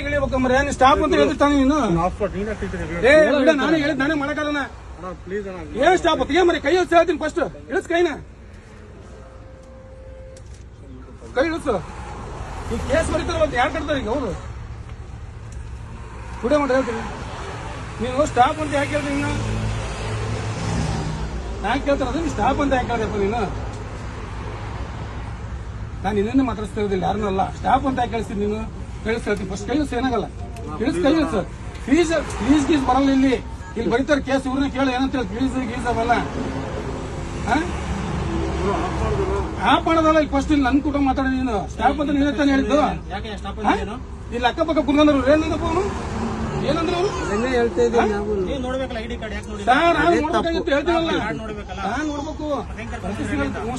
ಇಳಿಬೇಕಂದ್ರೆ ನೀನು ಸ್ಟಾಪ್ ಅಂತ ಹೇಳ್ತಾನೆ ನೀನು. ನಾನೇ ಹೇಳಿದ್ ನಾನೇ ಮಾಡಕ್ಕಾಗಲ್ಲ. ಏನ್ ಸ್ಟಾಪ್ ಅಂತ ಏನ್ ಮರಿ ಕೈ ಇಳಿಸ್ ಹೇಳ್ತೀನಿ. ಫಸ್ಟ್ ಇಳಿಸ್ ಕೈನ, ಕೈ ಇಳಿಸು. ಈ ಕೇಸ್ ಬರೀತಾರಲ್ಲ ಯಾರು ಕಟ್ತಾರೆ ಈಗ ಅವರು ಕುಡಿಯೋ ಮಾಡಿ ಹೇಳ್ತೀನಿ. ನೀನು ಸ್ಟಾಪ್ ಅಂತ ಯಾಕೆ ಹೇಳ್ತೀನಿ? ನೀನು ಯಾಕೆ ಕೇಳ್ತಾರ ನೀನು ಸ್ಟಾಪ್ ಅಂತ ಯಾಕೆ ಹೇಳ್ದಪ್ಪ ನೀನು? ನಾನು ಇನ್ನೇನು ಮಾತಾಡಿಸ್ತಾ ಇರೋದಿಲ್ಲ ಯಾರನ್ನಲ್ಲ. ಸ್ಟಾಪ್ ಅಂತ ಯಾಕೆ ಕೇಳಿಸ್ತೀನಿ ನೀನು? ಕೇಳಿಸ್ ಹೇಳ್ತೀನಿ. ಫಸ್ಟ್ ಕೈ ಇಳಿಸ್, ಏನಾಗಲ್ಲ. ಇಳಿಸ್ ಕೈ ಇಳಿಸ್. ಫೀಸ್ ಗೀಸ್ ಬರಲ್ಲ ಇಲ್ಲಿ ಬರೀತಾರೆ ಕೇಸ್. ಇವ್ರನ್ನ ಕೇಳಿ ಏನಂತ ಹೇಳಿ ಫೀಸ್ ಗೀಸ್ ಅವೆಲ್ಲ ಆಪ್ ಮಾಡೋದಲ್ಲ. ಈಗ ಫಸ್ಟ್ ಇಲ್ಲಿ ನನ್ ಕೂಡ ಮಾತಾಡಿ ನೀನು ಸ್ಟಾಪ್ ಅಂತ ನೀನೇ ತಾನೆ ಹೇಳಿದ್ದು. ಇಲ್ಲಿ ಅಕ್ಕಪಕ್ಕ ಕುಂದ್ರು ಏನಂದಪ್ಪ ಅವನು ಏನಂದ್ರೆ ಅವರು ಹೇಳ್ತಾ ಇದ್ದೀನಿ. ಹೇಳ್ತೀವಲ್ಲ ನಾನ್ ನೋಡ್ಬೇಕು.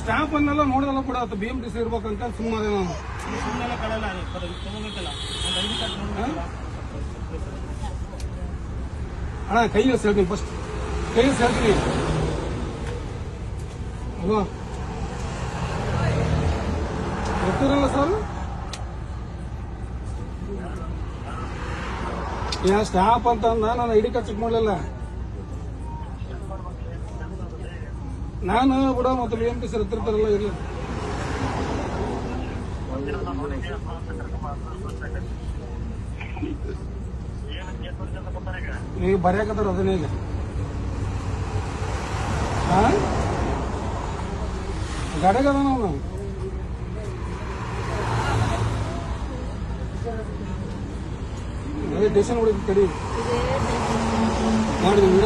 ಸ್ಟಾಪ್ ಅನ್ನೆಲ್ಲ ನೋಡೋದಲ್ಲ ಕೂಡ BMTC ಇರ್ಬೇಕಂತ ಸುಮ್ಮನೆ ನಾನು ಅಣ್ಣ ಕೈ ಇಳಿಸ್ ಹೇಳ್ತೀನಿ. ಫಸ್ಟ್ ಕೈ ಇಳಿಸ್ ಹೇಳ್ತೀನಿ. ಅಲ್ವಾ ಗೊತ್ತಿರಲ್ಲ ಸರ್. ಯಾ ಸ್ಟಾಪ್ ಅಂತ ನಾನು ಐಡಿ ಕಾರ್ಡ್ ಚೆಕ್ ಮಾಡಲಿಲ್ಲ ನಾನು ಬಿಡ. ಮತ್ತೆ BMTC ಹತ್ತಿರ್ತಾರಲ್ಲ ಇರ್ಲಿ. ಈಗ ಬರ್ಯಾಕತ್ತಾರ ಅದನ್ನೇ ಈಗ ಗಾಡಿಗೆ ಅದ ನಾವು ಸ್ಟೇಷನ್ ಹೊಡಿತೀವಿ ಕಡಿ ಮಾಡಿದ್ವಿ.